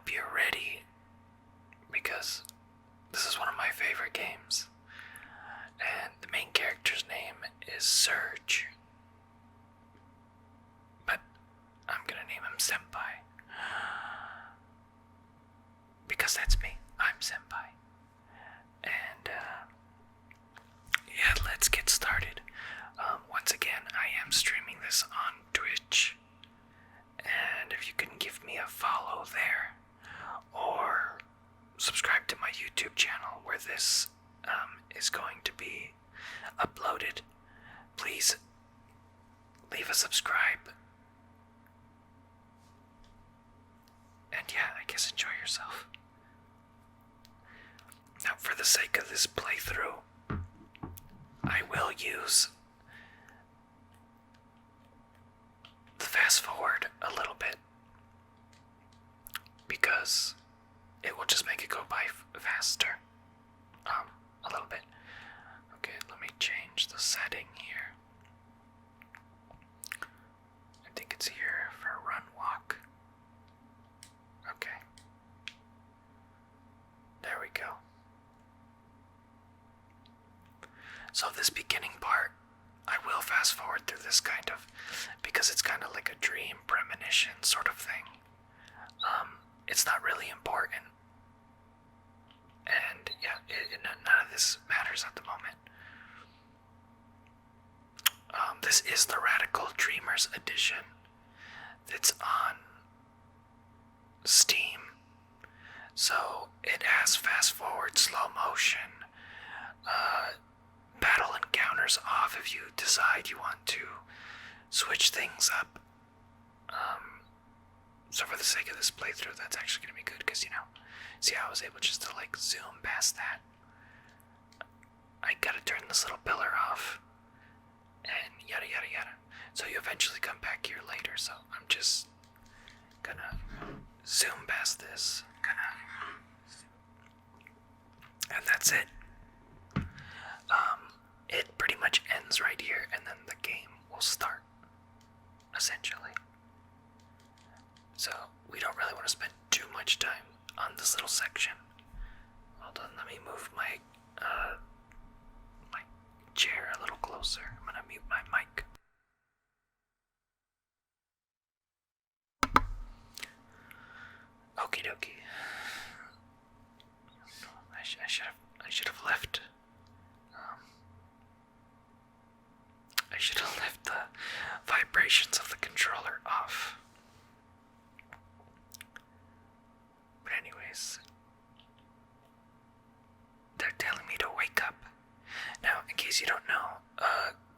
hope you're ready because this is one of my favorite games. And the main character's name is Surge. But I'm gonna name him Senpai. Because that's me. I'm Senpai. And, yeah, let's get started. Once again, I am streaming this on Twitch. And if you can give me a follow there, or subscribe to my YouTube channel where this is going to be uploaded, please leave a subscribe. And yeah, I guess enjoy yourself. Now, for the sake of this playthrough, I will use the fast forward a little bit because it will just make it go by faster. A little bit. Okay, let me change the setting here. I think it's here for run walk. Okay. There we go. So this beginning part, I will fast forward through this kind of, because it's kind of like a dream premonition sort of thing. It's not really important. And yeah, none of this matters at the moment. This is the Radical Dreamers edition. That's on Steam. So it has fast forward, slow motion, battle encounters off if you decide you want to switch things up. So for the sake of this playthrough, that's actually going to be good because, you know, see how I was able just to like zoom past that. I gotta turn this little pillar off and yada yada yada. So you eventually come back here later, so I'm just gonna zoom past this. And that's it. It pretty much ends right here, and then the game will start, essentially. So we don't really want to spend too much time on this little section. Hold on, let me move my my chair a little closer. I'm gonna mute my mic. Okie dokie. I should have left. I should have left the vibrations of the controller off. But anyways, they're telling me to wake up. Now, in case you don't know,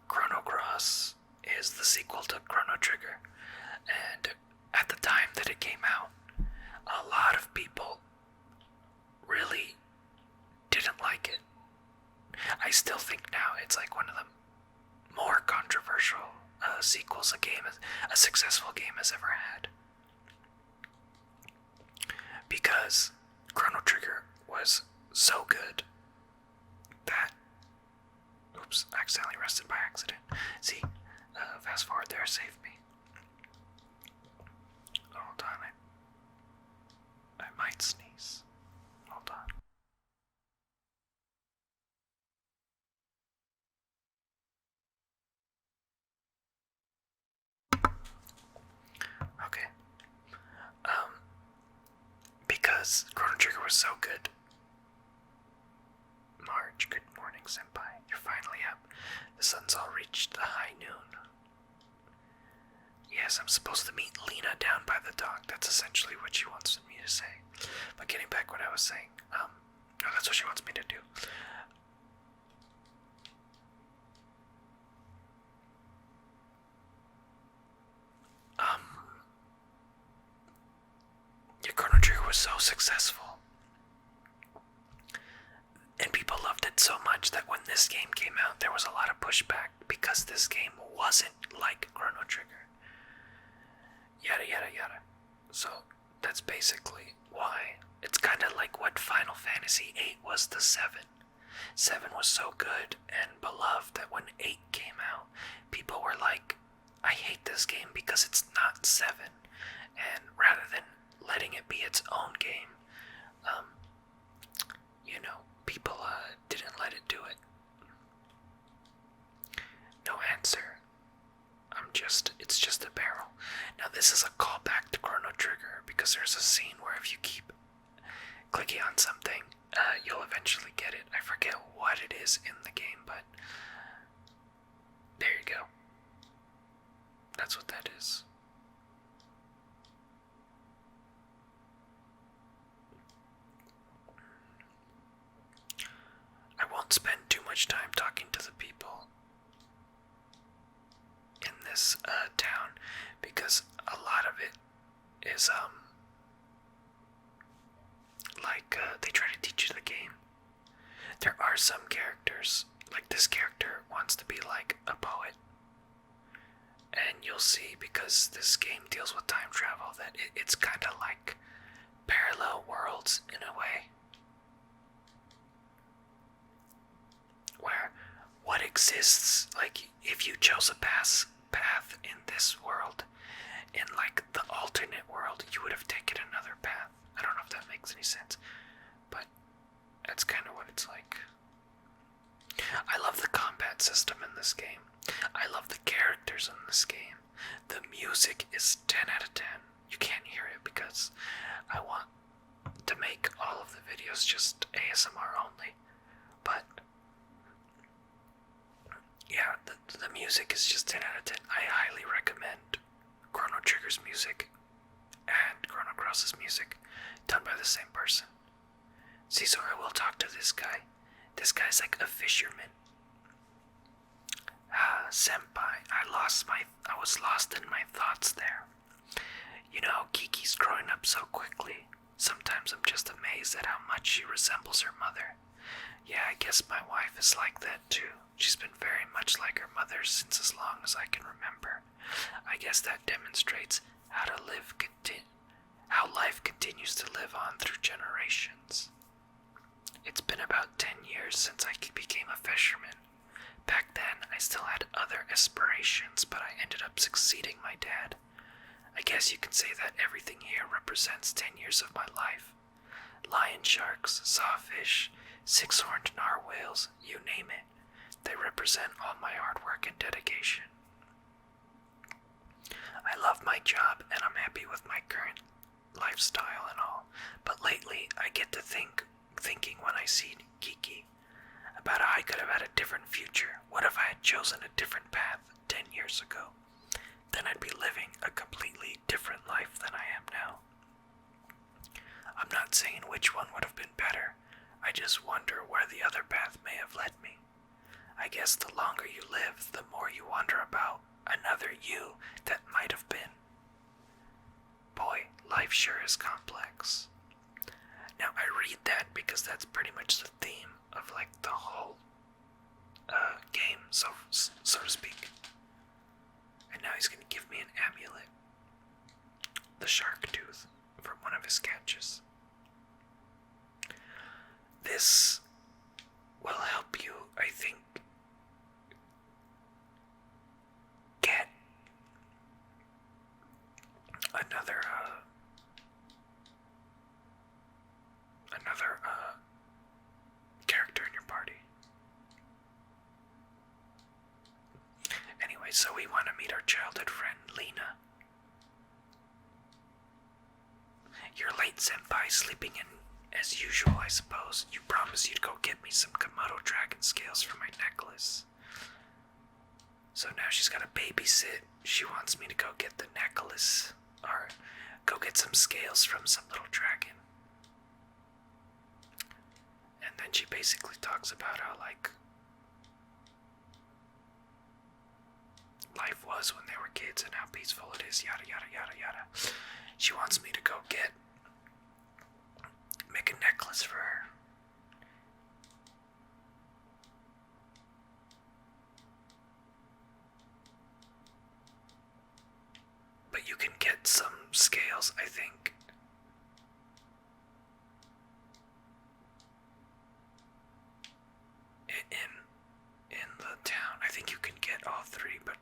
Chrono Cross is the sequel to Chrono Trigger. And at the time that it came out, a lot of people really didn't like it. I still think now it's like one of the more controversial sequels a successful game has ever had. Because Chrono Trigger was so good that, oops, I accidentally rested by accident. See, fast forward there saved me. Hold on, I might sneeze. Hold on. Okay. Because Chrono Trigger was so good. Marge, good morning, Senpai. You're finally up. The sun's all reached the high noon. Yes, I'm supposed to meet Lena down by the dock. That's essentially what she wants me to say. But getting back what I was saying, that's what she wants me to do. Your Chrono Trigger was so successful. And people loved it so much that when this game came out, there was a lot of pushback because this game wasn't like Chrono Trigger. Yada yada yada. So that's basically why. It's kind of like what Final Fantasy VIII was to 7. 7 was so good and beloved that when 8 came out, people were like, I hate this game because it's not 7. And rather than letting it be its own game, if you keep clicking on something, you'll eventually get it. I forget what it is in the game, but there you go. That's what that is. I won't spend too much time talking to the people in this town, because a lot of it is they try to teach you the game. There are some characters, like this character wants to be like a poet, and you'll see, because this game deals with time travel, that it's kind of like parallel worlds in a way, where what exists, like if you chose a path in this world, in like the alternate world, you would have taken another path. I don't know if that makes any sense, but that's kind of what it's like. I love the combat system in this game. I love the characters in this game. The music is 10 out of 10. You can't hear it because I want to make all of the videos just ASMR only. But yeah, the music is just 10 out of 10. I highly recommend Chrono Trigger's music and Chrono Cross's music, done by the same person. See, so I will talk to this guy. This guy's like a fisherman. Senpai, I was lost in my thoughts there. You know, Kiki's growing up so quickly. Sometimes I'm just amazed at how much she resembles her mother. Yeah, I guess my wife is like that too. She's been very much like her mother since as long as I can remember. I guess that demonstrates how life continues to live on through generations. It's been about 10 years since I became a fisherman. Back then, I still had other aspirations, but I ended up succeeding my dad. I guess you can say that everything here represents 10 years of my life. Lion sharks, sawfish, six-horned narwhals, you name it. They represent all my hard work and dedication. I love my job and I'm happy with my current lifestyle and all, but lately I get to thinking when I see Kiki about how I could have had a different future. What if I had chosen a different path 10 years ago? Then I'd be living a completely different life than I am now. I'm not saying which one would have been better. I just wonder where the other path may have led me. I guess the longer you live, the more you wonder about another you that might have been. Boy, life sure is complex. Now, I read that because that's pretty much the theme of like the whole game, so to speak. And now he's gonna give me an amulet, the shark tooth, from one of his catches. This will help you, I think, get another character in your party. Anyway, so we want to meet our childhood friend, Lena. You're late, senpai, sleeping in as usual, I suppose. You promised you'd go get me some Komodo dragon scales for my necklace. So now she's got to babysit. She wants me to go get the necklace, or go get some scales from some little dragon. And then she basically talks about how, like, life was when they were kids and how peaceful it is, yada yada yada yada. She wants me to go make a necklace for her. But you can get some scales, I think. In the town. I think you can get all three, but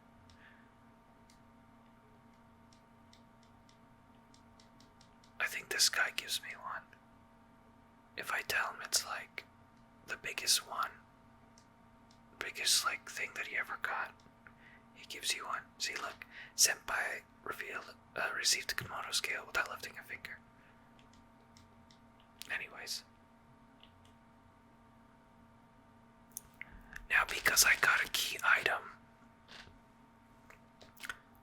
I think this guy gives me one. If I tell him it's like the biggest one, biggest like thing that he ever got, he gives you one. See, look, senpai received the Komodo scale without lifting a finger. because I got a key item,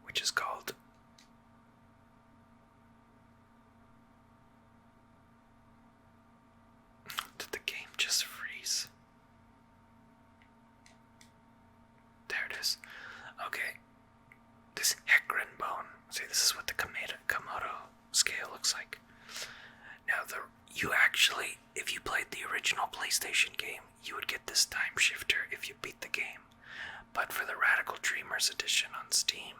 which is called... Did the game just freeze? There it is. Okay. This Hecarim bone. See, this is what the Komodo scale looks like. Now, you actually, if you played the original PlayStation game, you would get this time shifter if you beat the game. But for the Radical Dreamers edition on Steam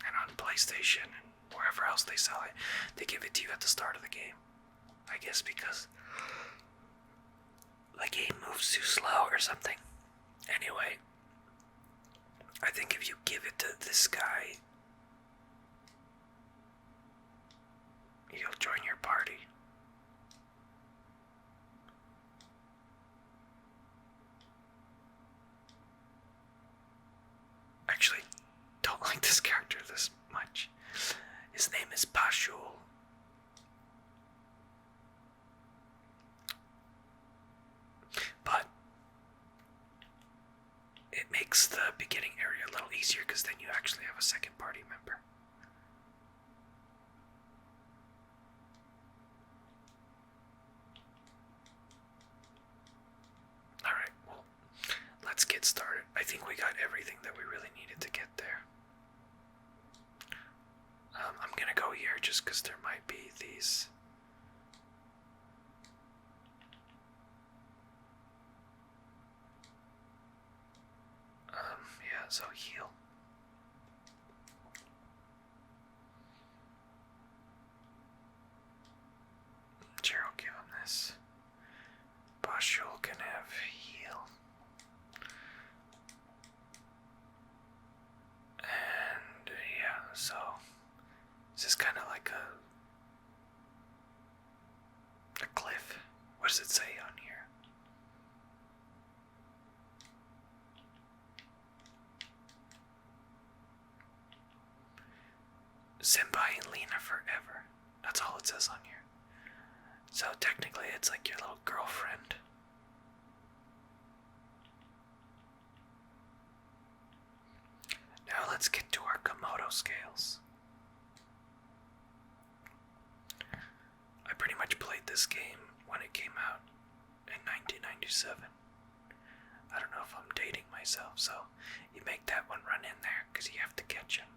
and on PlayStation and wherever else they sell it, they give it to you at the start of the game. I guess because the game moves too slow or something. Anyway, I think if you give it to this guy, he'll join your party. Actually, don't like this character this much. His name is Bashul. But it makes the beginning area a little easier because then you actually have a second party member. Alright, well, let's get started. I think we got everything that we really needed to get there. I'm gonna go here just because there might be these. Yeah, so heal. Sure, I'll give him this. Bashul can have heal. And yeah, so this is kind of like a cliff. What does it say on here? Senpai and Lena forever. That's all it says on here. So technically it's like your little girlfriend. Now let's get to our Komodo scales. I pretty much played this game when it came out in 1997. I don't know if I'm dating myself, so you make that one run in there because you have to catch him.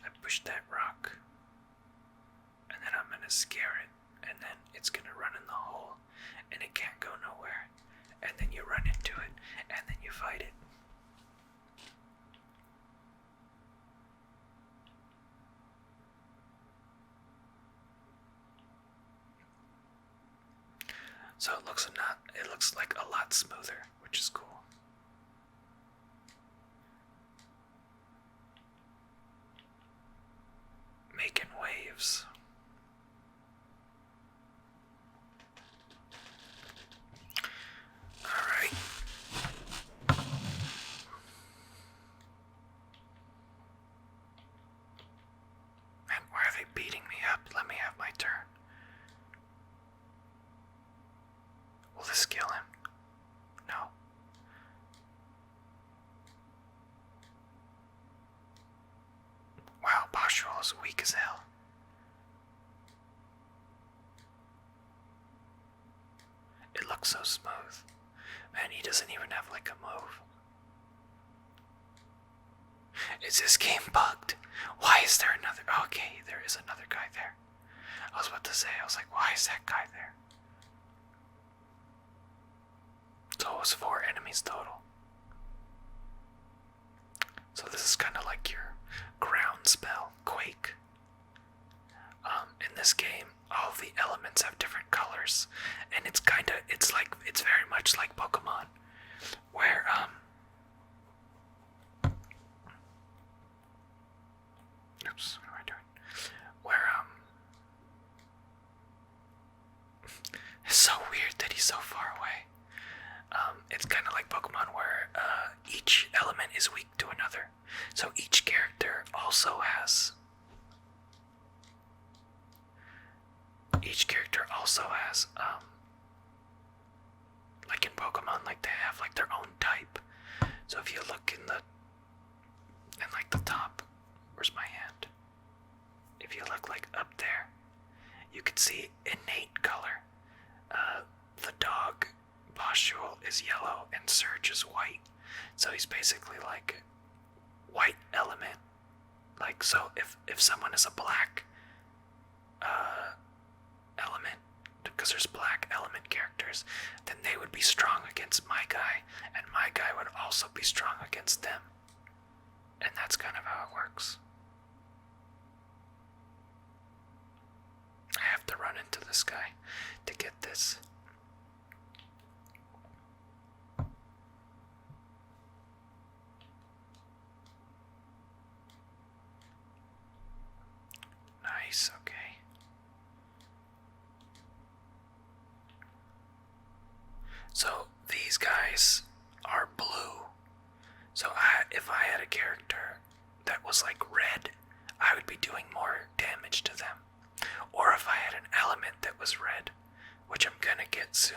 I push that rock, and then I'm gonna scare it, and then it's gonna run in the hole, and it can't go nowhere. And then you run into it, and then you fight it. So it looks like a lot smoother, which is cool. Making waves. Alright. Man, why are they beating me up? Let me have my turn. Will this kill him? No. Wow, Bashul is weak as hell. It looks so smooth. Man, he doesn't even have like a move. Is this game bugged? Why is there another? Okay, there is another guy there. I was about to say, I was like, why is that guy there? So it was 4 enemies total. So this is kind of like your ground spell, Quake. In this game, all the elements have different colors, and it's very much like Pokemon, where oops, what am I doing? Where it's so weird that he's so far away. It's kind of like Pokemon where each element is weak to another. So each character also has like in Pokemon, like they have like their own type. So if you look in like the top, where's my hand? If you look like up there, you can see innate color. The dog Poshul is yellow and Surge is white. So he's basically like white element. Like, so if someone is a black element, because there's black element characters, then they would be strong against my guy, and my guy would also be strong against them. And that's kind of how it works. I have to run into this guy to get this. Nice, okay. So these guys are blue. So if I had a character that was like red, I would be doing more damage to them. Or if I had an element that was red, which I'm gonna get soon.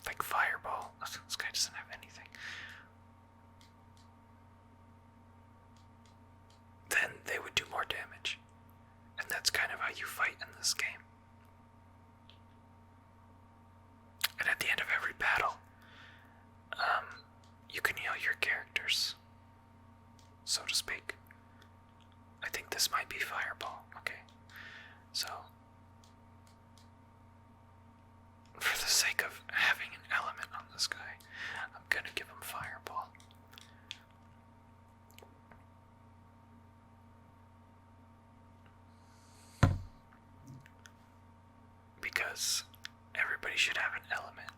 Like Fireball. This guy doesn't have anything. Then they would do more damage. And that's kind of how you fight in this game. And at the end of every battle, you can heal your characters, so to speak. I think this might be Fireball. Okay, so for the sake of having an element on this guy, I'm gonna give him Fireball. Because everybody should have an element.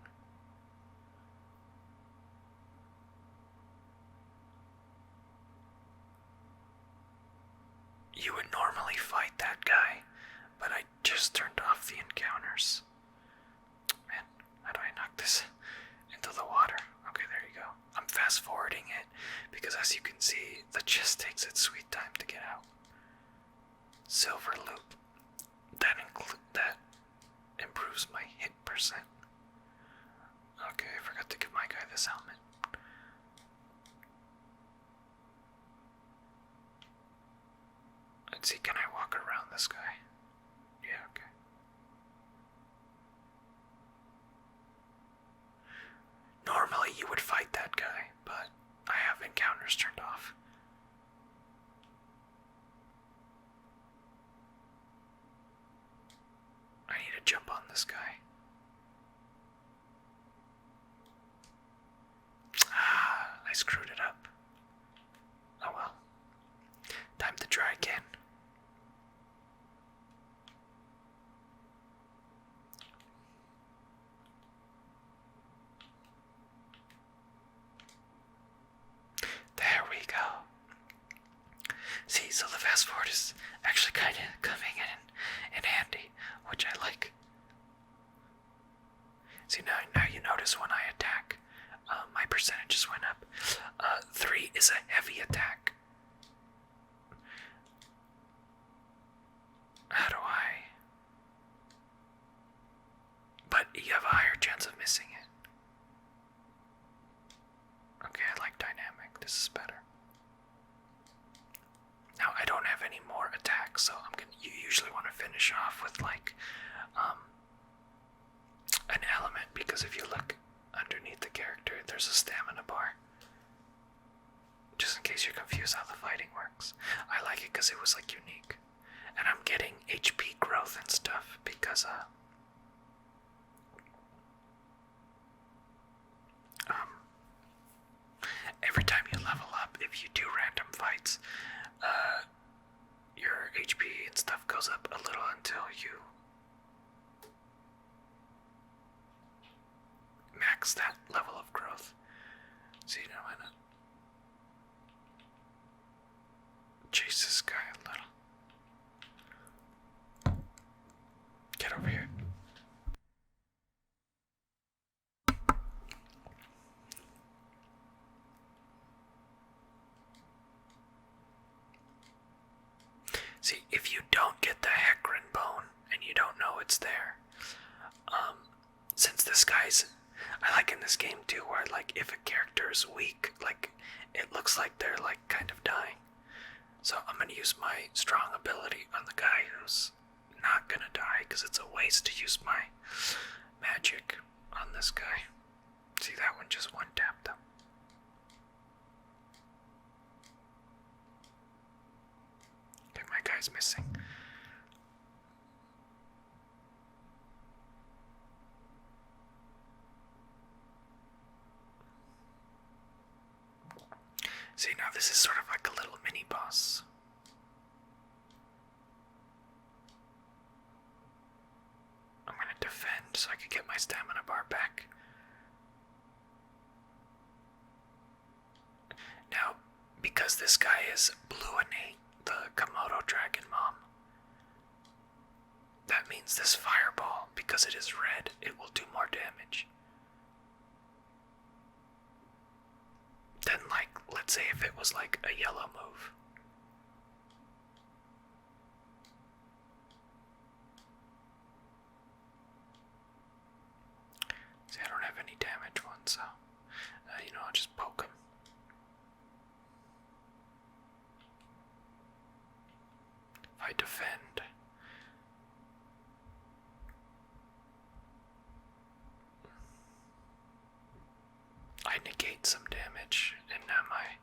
You would normally fight that guy, but I just turned off the encounters. Man, how do I knock this into the water? Okay, there you go. I'm fast forwarding it because, as you can see, the chest takes its sweet time to get out. Silver loop. That improves my hit percent. Okay, I forgot to give my guy this helmet. Let's see, can I walk around this guy? Yeah, okay. Normally you would fight that guy, but I have encounters turned off. I need to jump on this guy. I screwed it up. Oh well. Time to try again. There we go. See, so the fast forward is actually kind of coming in handy, which I like. See, now you notice when I attack, my percentages went up. 3 is a heavy attack. How do I? But you have a higher chance of missing it. Okay, I like dynamic. This is better. Now I don't have any more attacks, so you usually want to finish off with like an element, because if you look underneath the character, there's a stamina bar. Just in case you're confused how the fighting works. I like it because it was like unique. And I'm getting HP growth and stuff because every time you level up, if you do random fights, your HP and stuff goes up a little until you max that level of growth. So you know, why not chase this guy a little. Get over here. See, if you don't get the Hecarim bone and you don't know it's there, since this guy's, I like in this game too, where like if a character is weak, like it looks like they're like kind of dying. So I'm gonna use my strong ability on the guy who's not gonna die, because it's a waste to use my magic on this guy. See, that one just one tapped them. Okay, my guy's missing. See, now this is sort of like a little mini boss. I'm gonna defend so I can get my stamina bar back. Now, because this guy is blue innate, the Komodo Dragon Mom, that means this fireball, because it is red, it will do more damage. Then, like, let's say if it was like a yellow move. See, I don't have any damage one, so, I'll just poke him. If I defend, I negate some damage, and now my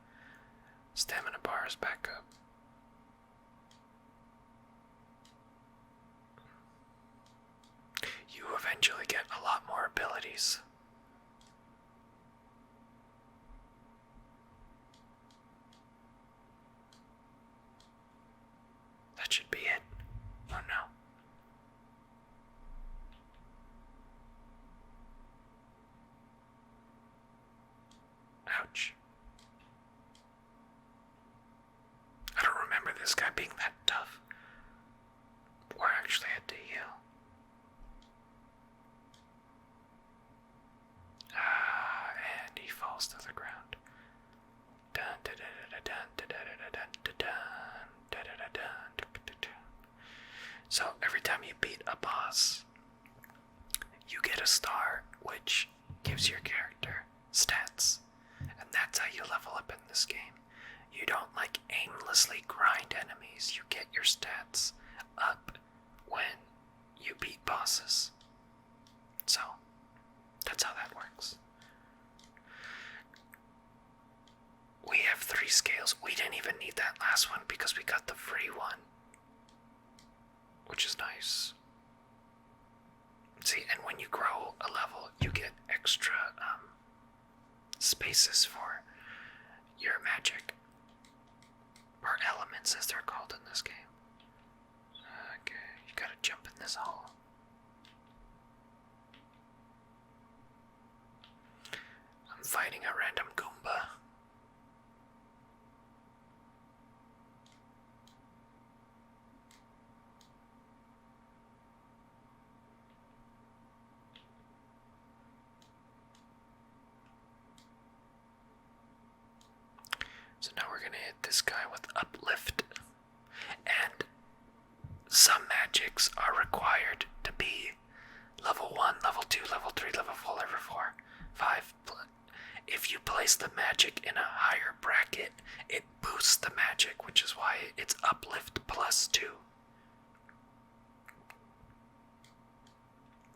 stamina bar is back up. You eventually get a lot more abilities. That should be it. Oh no. Ouch. I don't remember this guy being that tough. Or actually had to heal. And he falls to the ground. Dun dun dun dun dun dun dun dun dun dun dun dun. So every time you beat a boss, you get a star, which gives your character stats. And that's how you level up in this game. You don't like aimlessly grind enemies. You get your stats up when you beat bosses. So that's how that works. We have 3 scales. We didn't even need that last one because we got the free one, which is nice. See, and when you grow a level, you get extra spaces for your magic, or elements as they're called in this game. Okay, you gotta jump in this hole. I'm fighting a random Goomba. So now we're gonna hit this guy with uplift. And some magics are required to be level 1, level 2, level 3, level 4, level 4, 5. If you place the magic in a higher bracket, it boosts the magic, which is why it's uplift plus 2.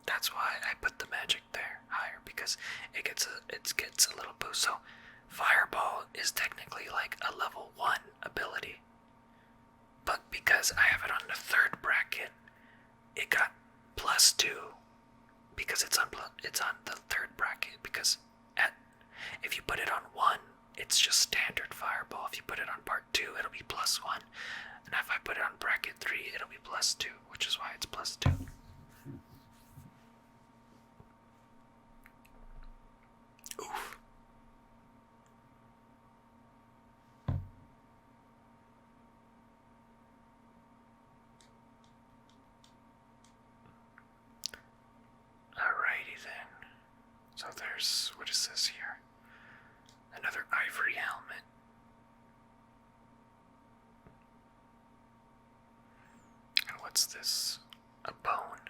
That's why I put the magic there higher, because it gets a little boost. So Fireball is technically like a level 1 ability. But because I have it on the 3rd bracket, it got plus 2 because it's on the 3rd bracket, because if you put it on 1, it's just standard Fireball. If you put it on part 2, it'll be plus 1. And if I put it on bracket 3, it'll be plus 2, which is why it's plus 2. Oof. Alrighty then. So there's, what is this here? Another ivory helmet. And what's this? A bone.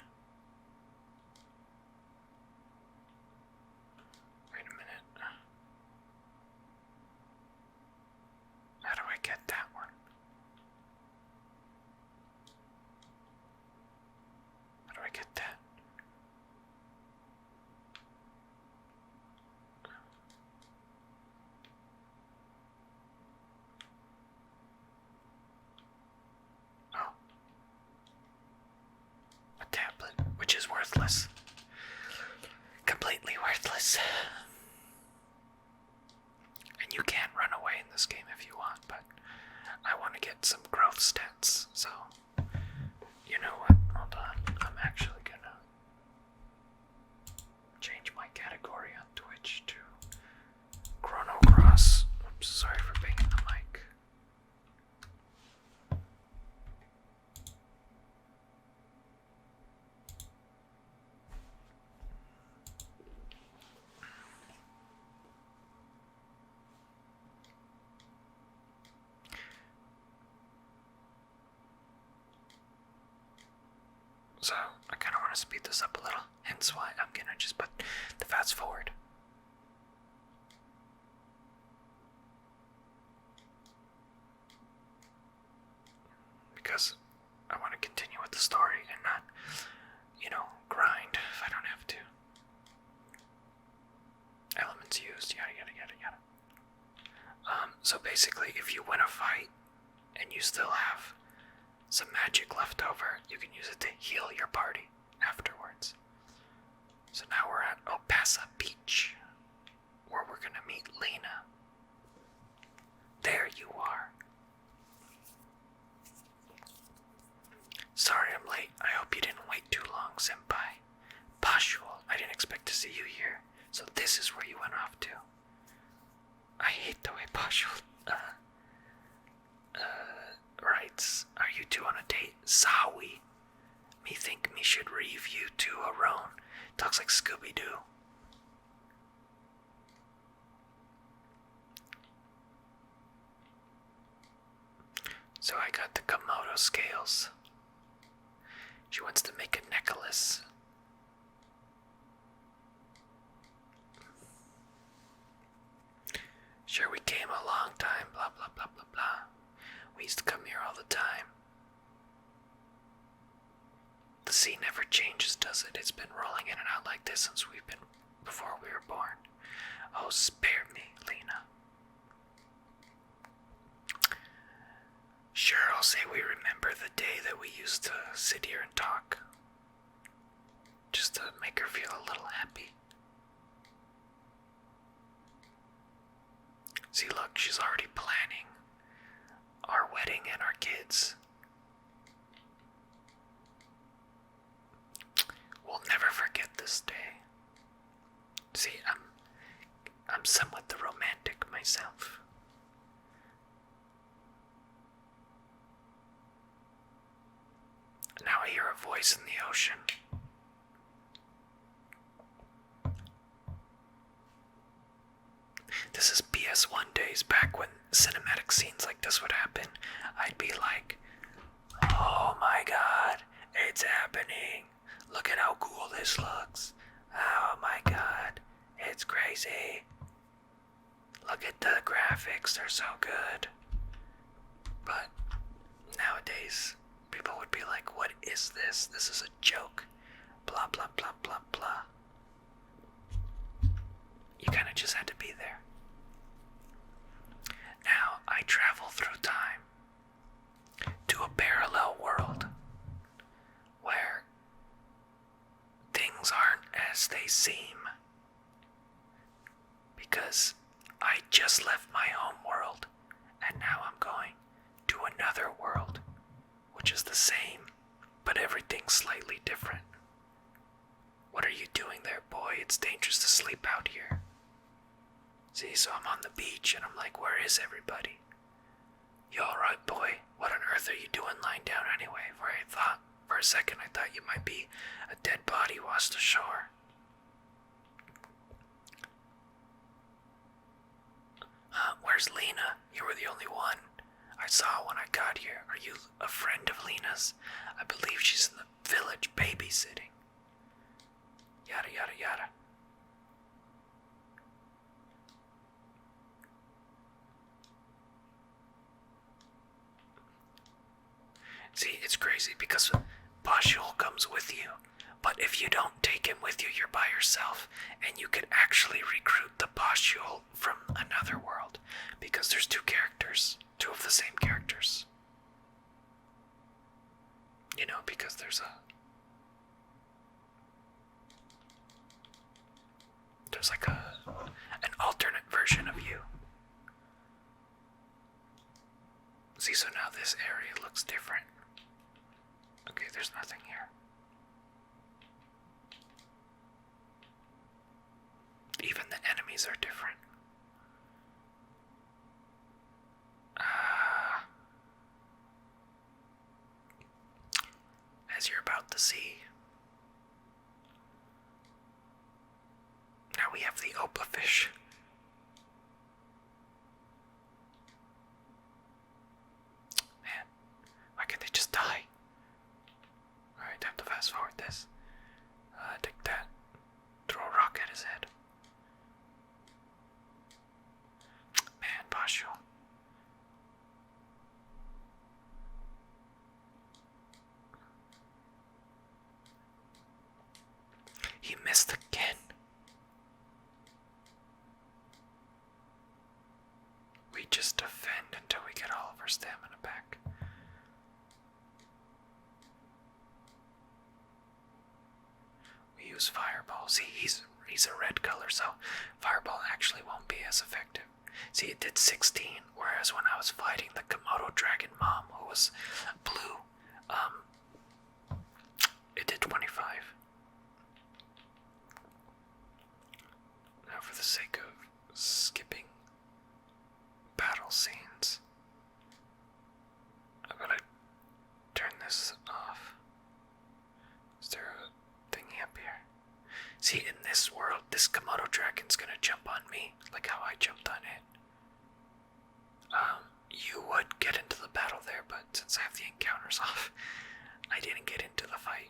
You know what? Hold on. I'm actually gonna change my category on Twitch to Chrono Cross. Oops, sorry for banging the mic. So, I kind of want to speed this up a little, hence why I'm gonna just put the fast forward. Because I want to continue with the story and not, grind if I don't have to. Elements used, yada yada yada yada. So basically, if you win a fight and you still have some magic left over, you can use it to heal your party afterwards. So now we're at Opasa Beach, where we're gonna meet Lena. There you are. Sorry I'm late. I hope you didn't wait too long, senpai. Pashul, I didn't expect to see you here. So this is where you went off to. I hate the way Pashul, writes, are you two on a date? Sawi. Me think me should reeve you to a roan. Talks like Scooby-Doo. So I got the Komodo scales. She wants to make a necklace. Sure, we came a long time, blah blah blah blah blah. We used to come here all the time. The sea never changes, does it? It's been rolling in and out like this since before we were born. Oh, spare me, Lena. Sure, I'll say we remember the day that we used to sit here and talk. Just to make her feel a little happy. See, look, she's already planning our wedding and our kids. We'll never forget this day. See, I'm somewhat the romantic myself. Now I hear a voice in the ocean. This is PS1 days, back when cinematic scenes like this would happen. I'd be like, oh my god, it's happening. Look at how cool this looks. Oh my god, it's crazy. Look at the graphics, they're so good. But nowadays, people would be like, what is this? This is a joke. Blah, blah, blah, blah, blah. You kind of just had to be there. Now, I travel through time to a parallel world where things aren't as they seem. Because I just left my home world and now I'm going to another world, which is the same, but everything's slightly different. What are you doing there, boy? It's dangerous to sleep out here. See, so I'm on the beach and I'm like, where is everybody? You alright, boy? What on earth are you doing lying down anyway? For a second I thought you might be a dead body washed ashore. Where's Lena? You were the only one I saw when I got here. Are you a friend of Lena's? I believe she's in the village babysitting. Yada yada yada. See, it's crazy because Bashul comes with you, but if you don't take him with you, you're by yourself, and you can actually recruit the Bashul from another world, because there's two of the same characters. You know, because there's like an alternate version of you. See, so now this area looks different. Okay, there's nothing here. Even the enemies are different. As you're about to see. Now we have the Opa fish. Man, why can't they just die? Alright, time to fast forward this. Take that. Throw a rock at his head. Man, Basho. He missed again. We just defend until we get all of our stamina back. We use Fireball. See, he's a red color, so Fireball actually won't be as effective. See, it did 16, whereas when I was fighting the Komodo Dragon Mom, who was blue, it did 25. Now, for the sake of skipping battle scenes, I'm gonna turn this off. Is there a thingy up here? See, in this world, this Komodo dragon's gonna jump on me, like how I jumped on it. You would get into the battle there, but since I have the encounters off, I didn't get into the fight.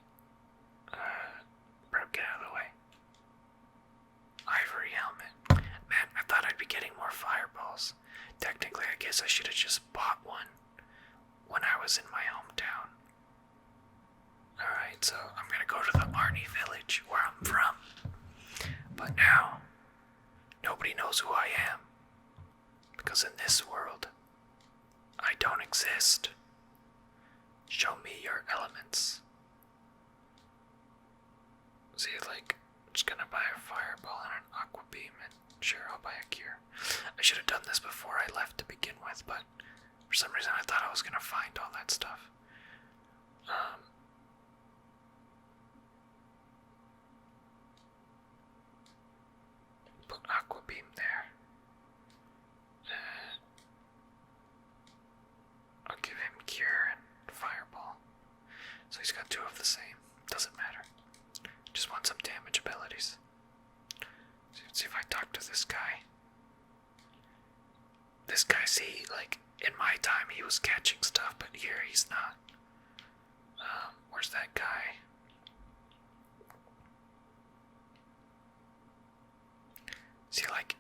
Bro, get out of the way. Ivory helmet. Man, I thought I'd be getting more fireballs. Technically, I guess I should have just bought one when I was in my hometown. Alright, so I'm gonna go to the Arnie village, where I'm from. But now, nobody knows who I am. Because in this world, I don't exist. Show me your elements. See, like, I'm just gonna buy a fireball and an aqua beam, and sure, I'll buy a cure. I should have done this before I left to begin with, but for some reason I thought I was gonna find all that stuff. Put aqua beam there. I'll give him cure and fireball. So he's got two of the same. Doesn't matter. Just want some damage abilities. So let's see if I talk to this guy. This guy, see, like, in my time he was catching stuff, but here he's not. Where's that guy? See, like,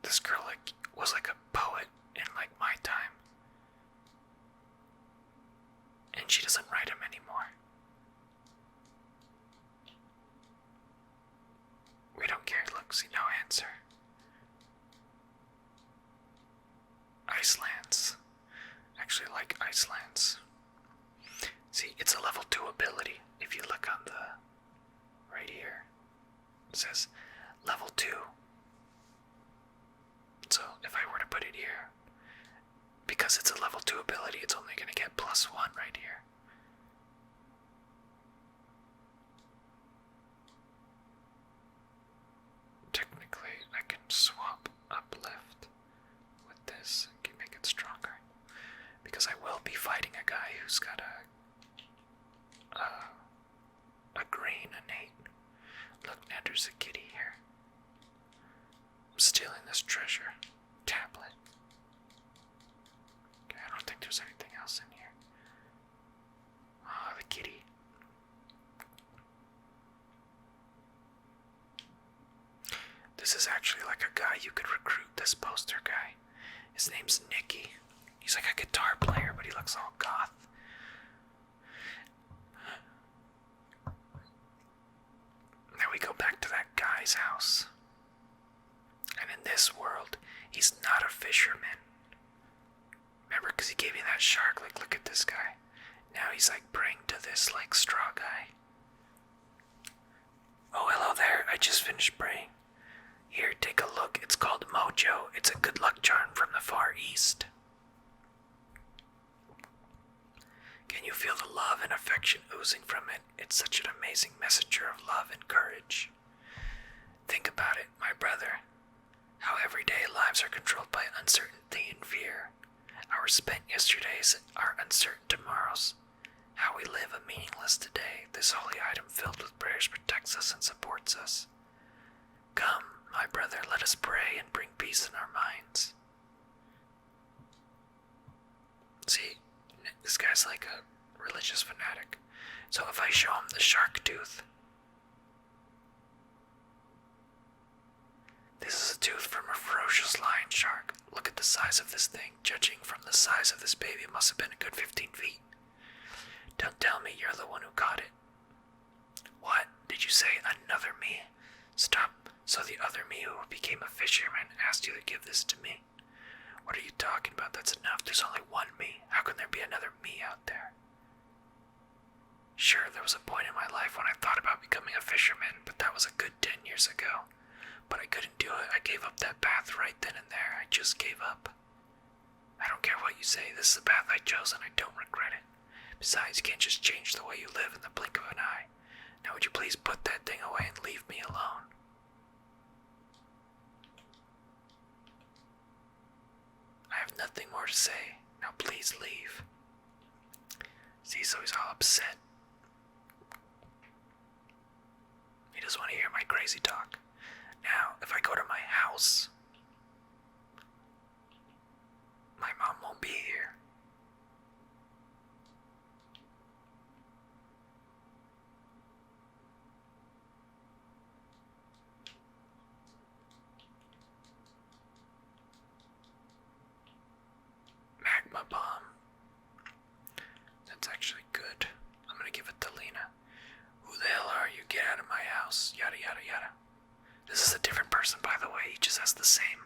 this girl, like, was like a poet in, like, my time. And she doesn't write him anymore. We don't care. Look, see, no answer. Icelands. Actually like Icelands. See, it's a level 2 ability. If you look on the right here, it says level 2. So if I were to put it here, because it's a level 2 ability, it's only going to get +1 right here. Technically, I can swap uplift with this and make it stronger. Because I will be fighting a guy who's got a green innate. Look, now there's a kitty here. I'm stealing this treasure. Tablet. Okay, I don't think there's anything else in here. Oh, the kitty. This is actually like a guy you could recruit, this poster guy. His name's Nicky. He's like a guitar player, but he looks all goth. Now we go back to that guy's house. And in this world, he's not a fisherman. Remember, because he gave me that shark, like, look at this guy. Now he's like praying to this, like, straw guy. Oh, hello there, I just finished praying. Here, take a look, it's called Mojo. It's a good luck charm from the Far East. love and affection oozing from it. It's such an amazing messenger of love and courage. Think about it, my brother. How everyday lives are controlled by uncertainty and fear. Our spent yesterdays are uncertain tomorrows. How we live a meaningless today. This holy item filled with prayers protects us and supports us. Come, my brother, let us pray and bring peace in our minds. See, this guy's like a religious fanatic. So if I show him the shark tooth, this is a tooth from a ferocious lion shark. Look at the size of this thing. Judging from the size of this baby, it must have been a good 15 feet. Don't tell me you're the one who caught it. What? Did you say another me? Stop. So the other me who became a fisherman asked you to give this to me? What are you talking about? That's enough. There's only one me. How can there be another me out there? Sure, there was a point in my life when I thought about becoming a fisherman, but that was a good 10 years ago. But I couldn't do it. I gave up that path right then and there. I just gave up. I don't care what you say. This is the path I chose and I don't regret it. Besides, you can't just change the way you live in the blink of an eye. Now would you please put that thing away and leave me alone? I have nothing more to say. Now please leave. See, so he's all upset. He doesn't want to hear my crazy talk. Now, if I go to my house, my mom won't be here. Magma bomb. That's actually good. I'm gonna give it to Lena. Who the hell are you? Get out of my house. Yada yada yada. This is a different person, by the way. He just has the same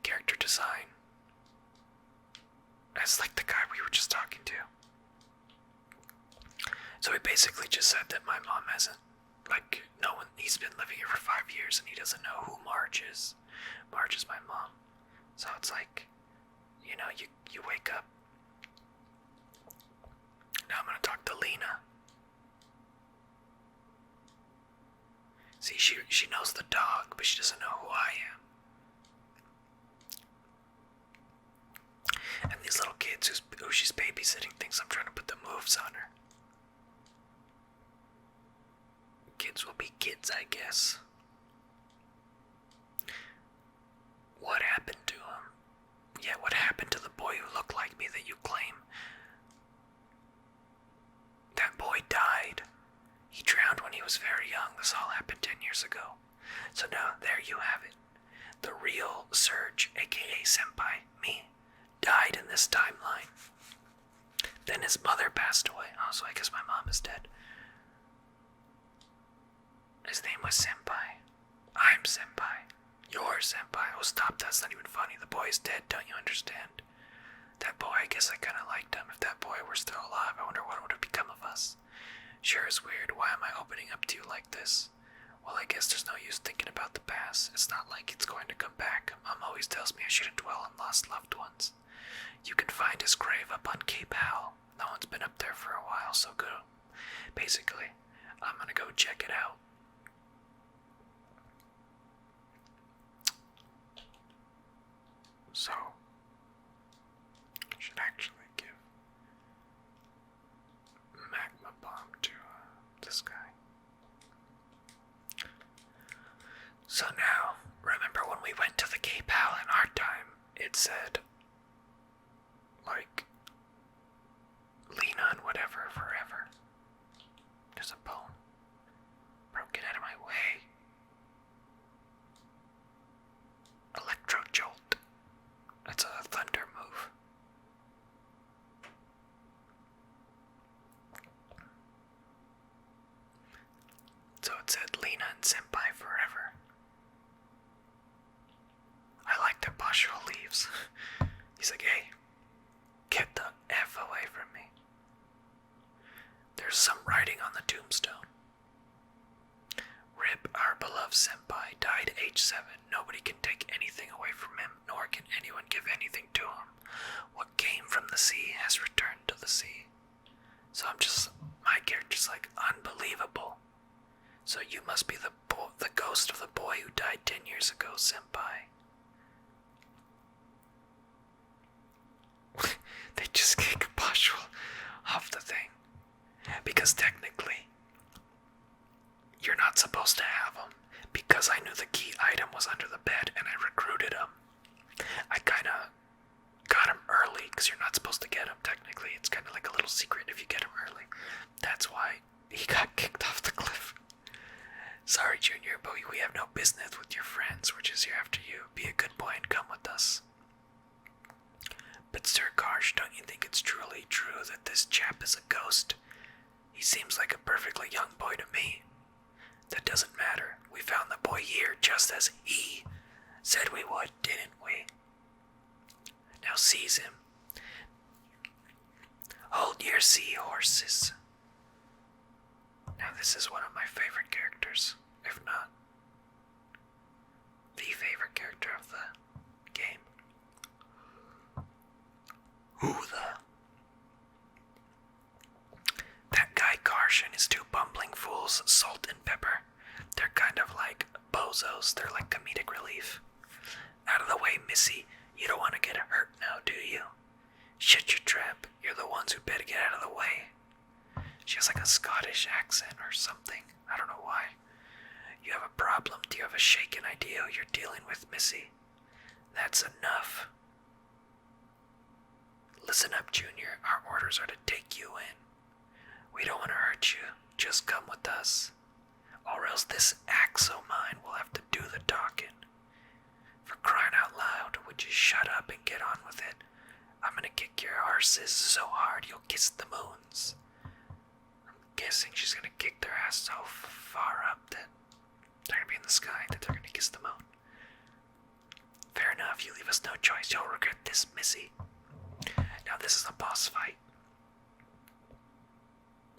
character design as like the guy we were just talking to. So he basically just said that my mom hasn't, like, no one, he's been living here for 5 years and he doesn't know who Marge is. Marge is my mom. So it's like, you know, you wake up. Now I'm gonna talk to Lena. See, she knows the dog, but she doesn't know who I am. And these little kids who she's babysitting thinks I'm trying to put the moves on her. Kids will be kids, I guess. What happened to him? Yeah, what happened to the boy who looked like me that you claim? That boy died. He drowned when he was very young. This all happened 10 years ago. So now, there you have it. The real Surge, aka Senpai, me, died in this timeline. Then his mother passed away. Oh, so I guess my mom is dead. His name was Senpai. I'm Senpai. You're Senpai. Oh, stop. That's not even funny. The boy is dead. Don't you understand? That boy, I guess I kind of liked him. If that boy were still alive, I wonder what would have become of us. Sure is weird. Why am I opening up to you like this? Well, I guess there's no use thinking about the past. It's not like it's going to come back. Mom always tells me I shouldn't dwell on lost loved ones. You can find his grave up on Cape Howell. No one's been up there for a while, so go. Basically, I'm gonna go check it out. So, I should actually give magma bomb to this guy. So now, remember when we went to the Cape Howell in our time, it said, like, Lena and whatever forever. There's a bone. Bro, get out of my way. Electro Jolt. That's a thunder move. So it said Lena and Senpai forever. I like that Basho leaves. He's like, hey, get the F away from me. There's some writing on the tombstone. Rip, our beloved Senpai, died age 7. Nobody can take anything away from him, nor can anyone give anything to him. What came from the sea has returned to the sea. So I'm just my character's like, unbelievable. So you must be the ghost of the boy who died 10 years ago, senpai. They just kick Bashul off the thing. Because technically, you're not supposed to have him. Because I knew the key item was under the bed and I recruited him. I kinda got him early because you're not supposed to get him technically. It's kind of like a little secret if you get him early. That's why he got kicked off the cliff. Sorry, Junior, but we have no business with your friends. We're just here after you. Be a good boy and come with us. But Sir Karsh, don't you think it's truly true that this chap is a ghost? He seems like a perfectly young boy to me. That doesn't matter. We found the boy here just as he said we would, didn't we? Now seize him. Hold your seahorses. Now this is one of my favorite characters, if not the favorite character of the game. That guy Karsh and his two bumbling fools, Salt and Pepper, they're kind of like bozos. They're like comedic relief. Out of the way, Missy. You don't want to get hurt now, do you? Shut your trap. You're the ones who better get out of the way. She has like a Scottish accent or something. I don't know why. You have a problem. Do you have a shaken idea who you're dealing with, Missy? That's enough. Listen up, Junior. Our orders are to take you in. We don't want to hurt you. Just come with us. Or else this axe of mine will have to do the talking. For crying out loud, would you shut up and get on with it? I'm gonna kick your arses so hard you'll kiss the moons. I'm guessing she's gonna kick their ass so far up that they're gonna be in the sky, that they're gonna kiss the moon. Fair enough, you leave us no choice. You'll regret this, Missy. Now this is the boss fight.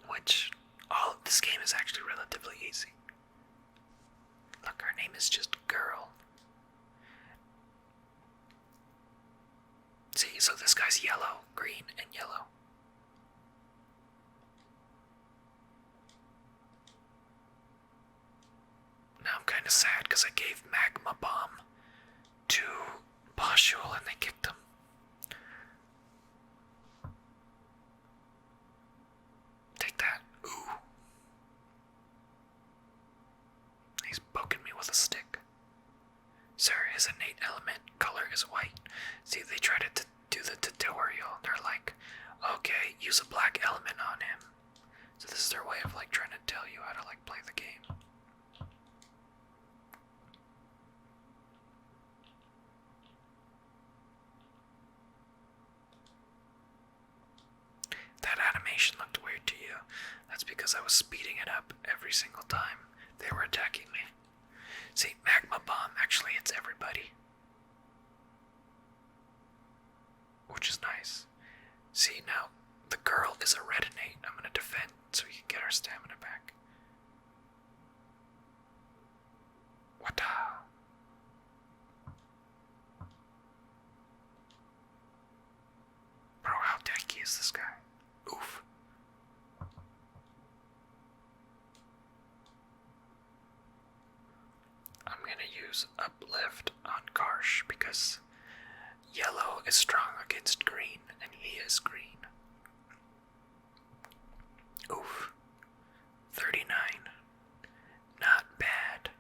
Which, all of this game is actually relatively easy. Look, her name is just Girl. See, so this guy's yellow, green, and yellow. Now I'm kinda sad because I gave Magma Bomb to Bashul and they kicked him. Take that. Ooh. He's poking me with a stick. Sir, his innate element color is white. See, they tried to do the tutorial. They're like, okay, use a black element on him. So this is their way of like trying to tell you how to like play the game. That animation looked weird to you. That's because I was speeding it up every single time they were attacking me. See, Magma Bomb actually hits everybody. Which is nice. See, now, the girl is a red innate. I'm gonna defend so we can get our stamina back. What the? Bro, how tanky is this guy? Oof. I'm gonna use Uplift on Karsh because yellow is strong against green, and he is green. Oof. 39. Not bad.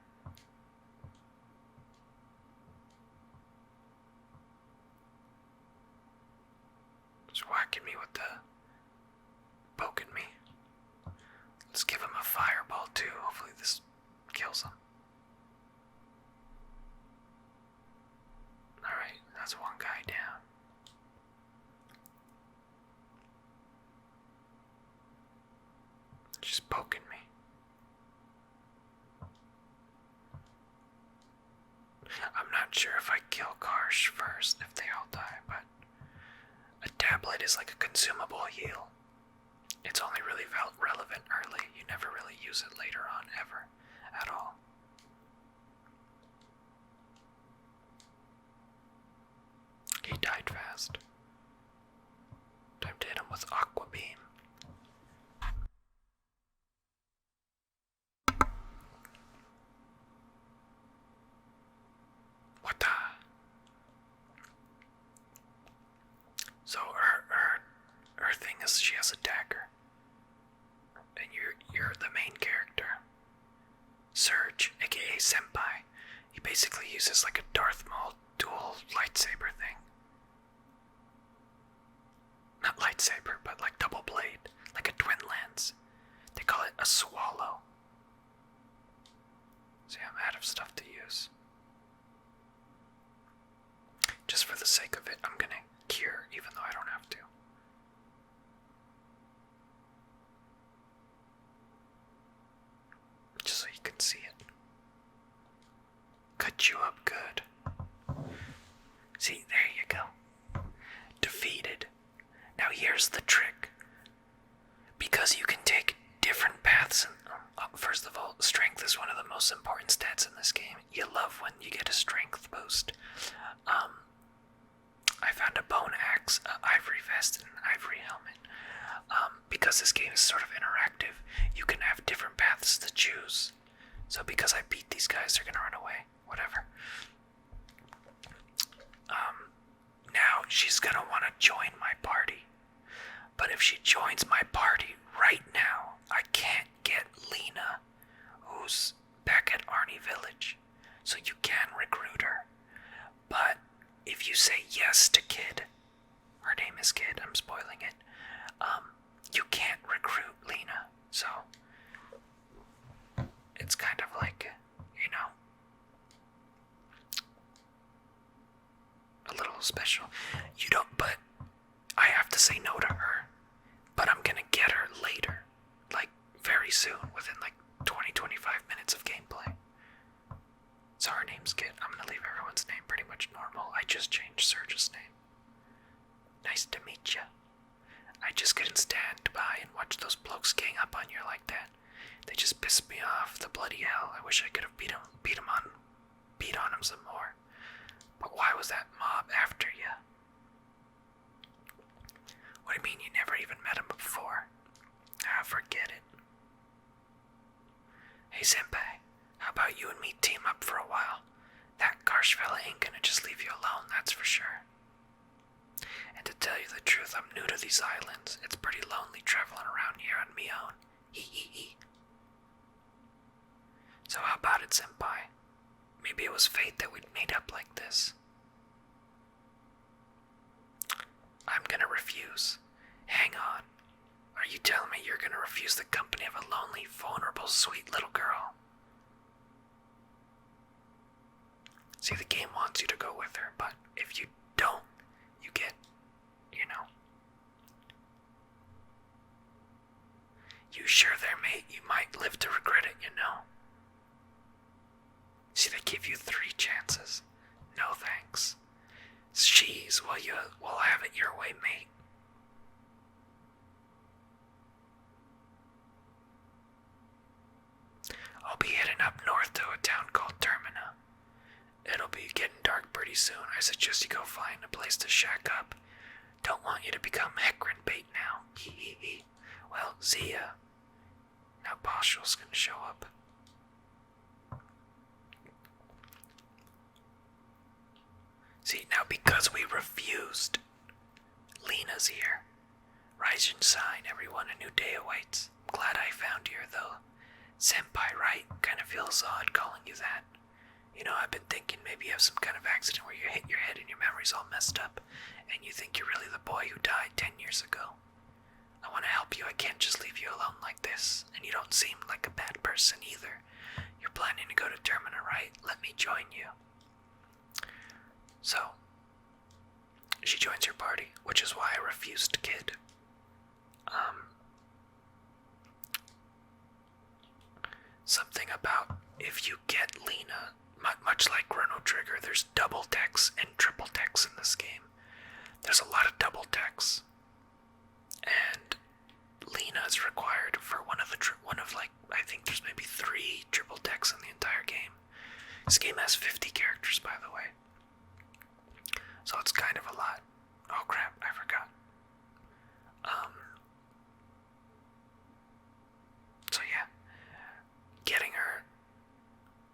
He's whacking me with the... poking me. Let's give him a fireball too. Hopefully this kills him. Alright, that's one guy down. She's poking me. I'm not sure if I kill Karsh first, if they all die, but a tablet is like a consumable heal. It's only really relevant early. You never really use it later on, ever, at all. He died fast. Time to hit him with Aqua Beam. thing is she has a dagger. And you're the main character. Surge, aka Senpai. He basically uses like a Darth Maul dual lightsaber thing. Not lightsaber, but like double blade. Like a twin lance. They call it a swallow. See, I'm out of stuff to use. Just for the sake of it, I'm gonna cure, even though I don't have to. Just so you can see it. Cut you up good. See, there you go. Defeated. Now here's the trick. Because you can take different paths, and first of all, strength is one of the most important stats in this game. You love when you get a strength boost. I found a bone axe, an ivory vest, and an ivory helmet. Because this game is sort of interactive, you can have different paths to choose. So because I beat these guys, they're gonna run away. Whatever. Now she's gonna wanna join my party. But if she joins my party right now, I can't get Lena, who's back at Arnie Village. So you can recruit her. But if you say yes to Kid, her name is Kid, I'm spoiling it, you can't recruit Lena. So it's kind of like, you know, a little special. You don't, but I have to say no to her. But I'm gonna get her later. Like, very soon, within like 20-25 minutes of gameplay. So her name's Kid. I'm gonna leave everyone's name pretty much normal. I just changed Surge's name. Nice to meet ya. I just couldn't stand by and watch those blokes gang up on you like that. They just pissed me off. The bloody hell. I wish I could have beat on him some more. But why was that mob after you? What do you mean you never even met him before? Ah, forget it. Hey Senpai, how about you and me team up for a while? That Karsh fella ain't gonna just leave you alone, that's for sure. And to tell you the truth, I'm new to these islands. It's pretty lonely traveling around here on me own. Hee hee hee. So how about it, Senpai? Maybe it was fate that we'd meet up like this. I'm gonna refuse. Hang on. Are you telling me you're gonna refuse the company of a lonely, vulnerable, sweet little girl? See, the game wants you to go with her, but if you don't, you get, you know. You sure there, mate? You might live to regret it, you know. See, they give you 3 chances. No thanks. Jeez, we'll have it your way, mate. I'll be heading up north to a town called Termina. It'll be getting dark pretty soon. I suggest you go find a place to shack up. Don't want you to become Hecarim bait now. Hee hee hee. Well, see ya. Now Boschel's gonna show up. See, now because we refused, Lena's here. Rise and shine, everyone, a new day awaits. I'm glad I found you, though. Senpai, right? Kind of feels odd calling you that. You know, I've been thinking maybe you have some kind of accident where you hit your head and your memory's all messed up, and you think you're really the boy who died 10 years ago. I want to help you. I can't just leave you alone like this, and you don't seem like a bad person either. You're planning to go to Termina, right? Let me join you. So, she joins your party, which is why I refused Kid. Something about if you get Lena, much like Chrono Trigger, there's double text and triple text in this game. There's a lot of double text, and Lena is required for one of I think there's maybe 3 triple texts in the entire game. This game has 50 characters, by the way. So it's kind of a lot. Oh crap, I forgot. So yeah, getting her,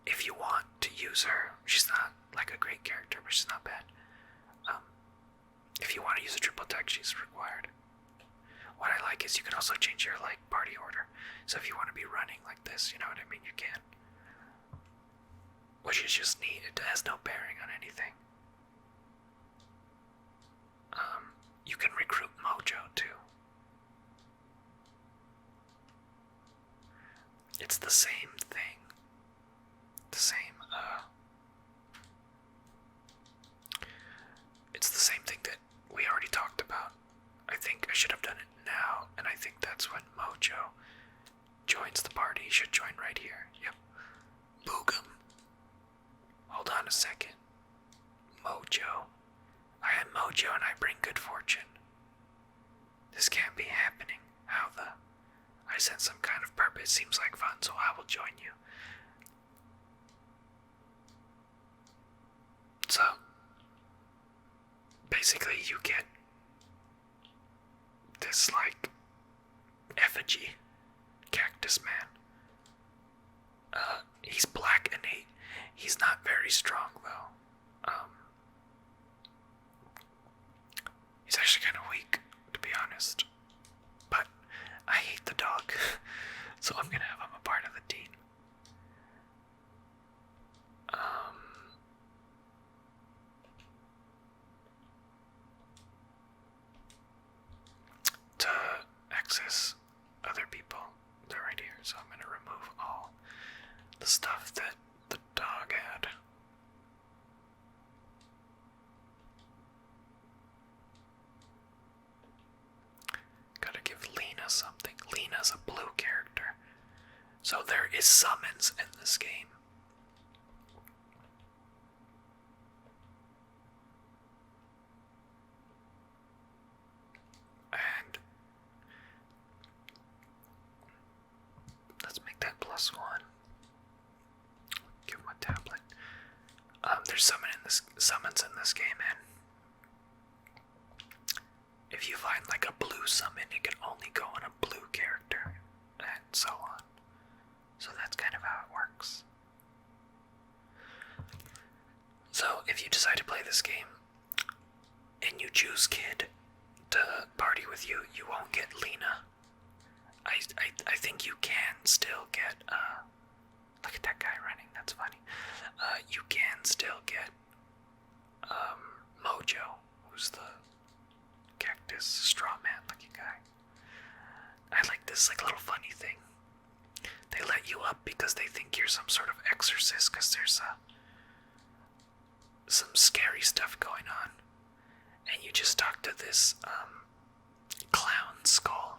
if you want to use her, she's not like a great character, but she's not bad. If you want to use a triple text, she's required. guess you can also change your like party order. So if you want to be running like this, you know what I mean, you can. Which is just neat. It has no bearing on anything. You can recruit Mojo too. It's the same thing. It's the same thing that we already talked about. I think I should have done it now, and I think that's when Mojo joins the party. He should join right here. Yep. Boogum. Hold on a second. Mojo. I am Mojo and I bring good fortune. This can't be happening. How the? I sense some kind of purpose. Seems like fun, so I will join you. So, basically you get this, like, effigy cactus man. He's black and he's not very strong, though. He's actually kind of weak, to be honest. But I hate the dog, so I'm gonna have him a part of the team. To access other people, they're right here, so I'm gonna remove all the stuff that the dog had. Gotta give Lena something. Lena's a blue character. So there is summons in this game. And let's make that +1. Give him a tablet. There's summons in this game, and if you find like a blue summon, it can only go on a blue character, and so on. So that's kind of how it works. So if you decide to play this game, and you choose Kid to party with you, you won't get Lena. I think you can still get, look at that guy running, that's funny. You can still get, Mojo, who's the cactus straw man looking guy. I like this like little funny thing. They let you up because they think you're some sort of exorcist, because there's some scary stuff going on. And you just talk to this clown skull.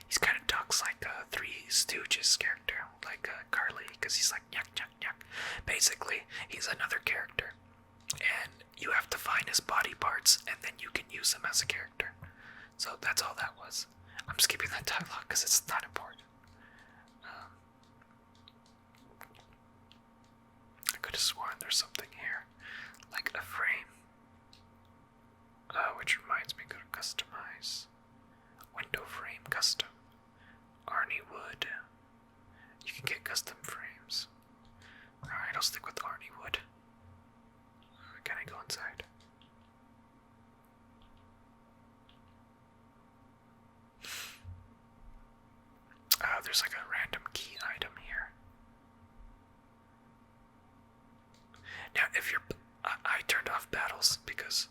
He's kind of talks like a Three Stooges character, like Carly, because he's like yuck yuck yuck. Basically, he's another character, and you have to find his body parts, and then you can use him as a character. So that's all that was. I'm skipping that dialogue because it's not important. I could have sworn there's something here, like a frame. Which reminds me, go to customize. Window frame custom. Arnie wood. You can get custom frames. Alright, I'll stick with Arnie wood. Can I go inside? There's like a random key item here. Now, if you're... I turned off battles because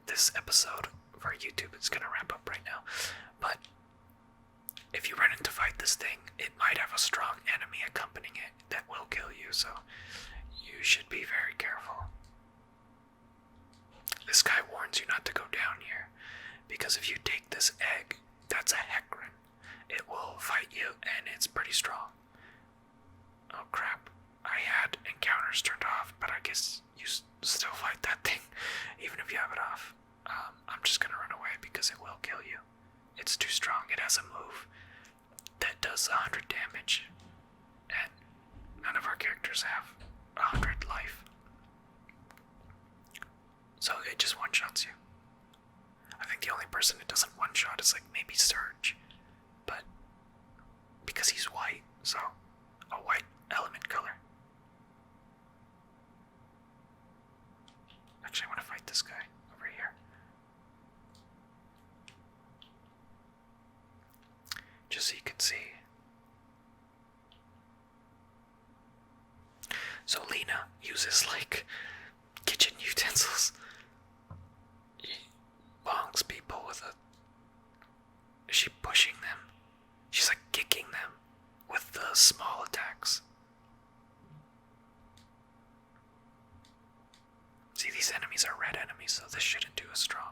this episode for YouTube is gonna wrap up right now. But if you run in to fight this thing, it might have a strong enemy accompanying it that will kill you, so you should be very careful. This guy warns you not to go down here, because if you take this egg, that's a Hecarim. It will fight you, and it's pretty strong. Oh crap. I had encounters turned off, but I guess you still fight that thing, even if you have it off. I'm just gonna run away because it will kill you. It's too strong. It has a move that does 100 damage, and none of our characters have 100 life. So it just one-shots you. I think the only person it doesn't one-shot is like maybe Surge, but because he's white, so a white element color. Actually, I want to fight this guy over here. uses like kitchen utensils. He bonks people with a... Is she pushing them? She's like kicking them with the small attacks. See, these enemies are red enemies, so this shouldn't do as strong.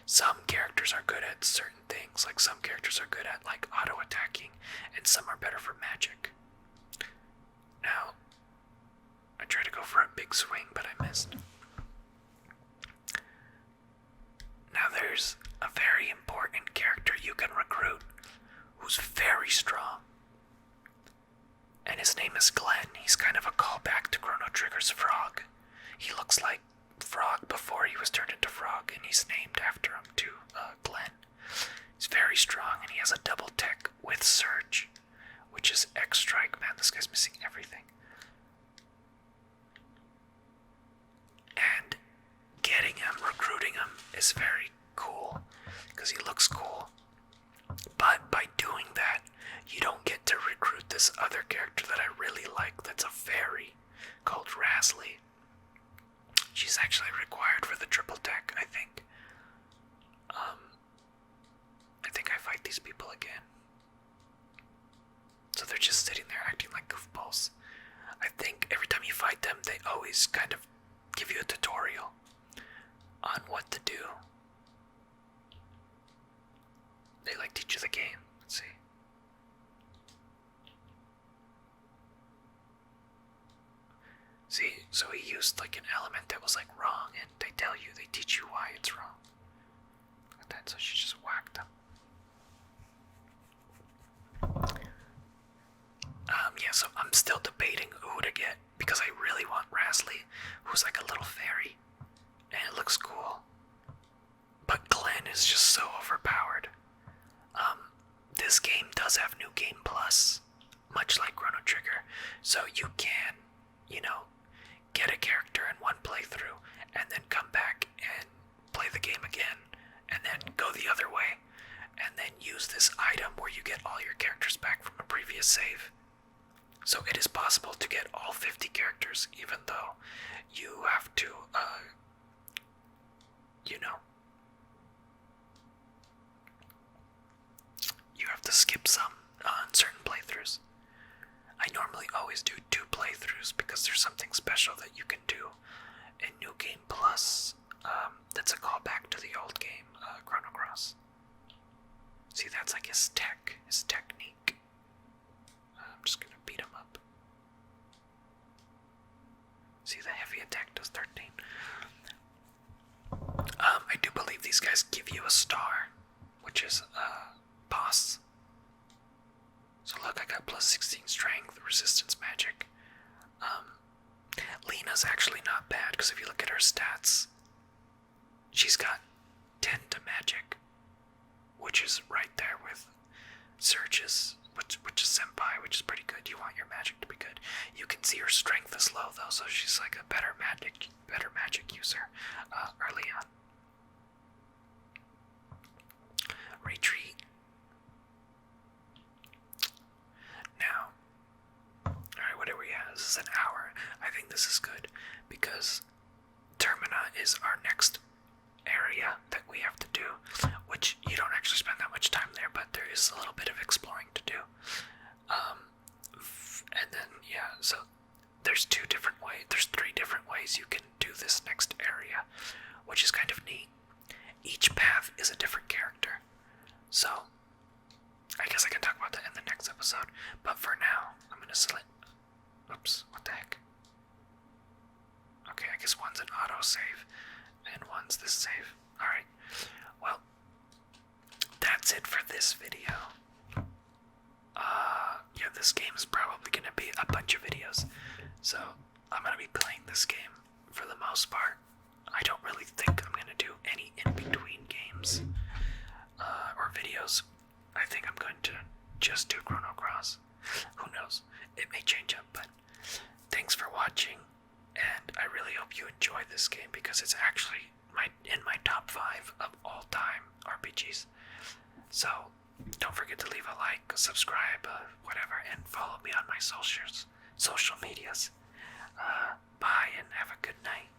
Some characters are good at certain things, like some characters are good at like auto attacking, and some are better for magic. Now, I tried to go for a big swing, but I missed. Now there's a very important character you can recruit who's very strong. And his name is Glenn. He's kind of a callback to Chrono Trigger's Frog. He looks like Frog before he was turned into Frog, and he's named after him too, Glenn. He's very strong, and he has a double tech with Surge, which is X Strike. Man, this guy's missing everything. And getting him, recruiting him, is very cool, because he looks cool. But by doing that, you don't get to recruit this other character that I really like that's a fairy, called Rasley. She's actually required for the triple tech, I think. I think I fight these people again. So they're just sitting there acting like goofballs. I think every time you fight them, they always kind of give you a tutorial on what to do. They like teach you the game. Let's see. See, so he used like an element that was like wrong, and they tell you, they teach you why it's wrong. Look at that, so she just whacked him. Yeah, so I'm still debating who to get, because I really want Rasley, who's like a little fairy, and it looks cool. But Glenn is just so overpowered. This game does have New Game Plus, much like Chrono Trigger, so you can, get a character in one playthrough, and then come back and play the game again, and then go the other way, and then use this item where you get all your characters back from a previous save. So it is possible to get all 50 characters, even though you have to, you have to skip some on certain playthroughs. I normally always do 2 playthroughs because there's something special that you can do in New Game Plus. That's a callback to the old game, Chrono Cross. See, that's like his technique. I'm just gonna beat him up. See, the heavy attack does 13. I do believe these guys give you a star, which is boss. So look, I got plus 16 strength, resistance magic. Lena's actually not bad, because if you look at her stats, she's got 10 to magic, which is right there with Surge's, which is Senpai, which is pretty good. You want your magic to be good. You can see her strength is low though, so she's like a better magic user early on. Retreat. Now, alright, what are we at? This is an hour. I think this is good, because Termina is our next area that we have to do, which you don't actually spend that much time there, but there is a little bit of exploring to do. And then, yeah, so there's 3 different ways you can do this next area, which is kind of neat. Each path is a different character. So, I guess I can talk about that in the next episode, but for now, I'm gonna select... Oops, what the heck? Okay, I guess one's an autosave, and one's this save. Alright, well, that's it for this video. Yeah, this game is probably gonna be a bunch of videos, so I'm gonna be playing this game for the most part. I don't really think I'm gonna do any in-between games, or videos. I think I'm going to just do Chrono Cross. Who knows? It may change up, but thanks for watching, and I really hope you enjoy this game, because it's actually in my top 5 of all time RPGs. So don't forget to leave a like, subscribe, whatever, and follow me on my socials. social medias. Bye and have a good night.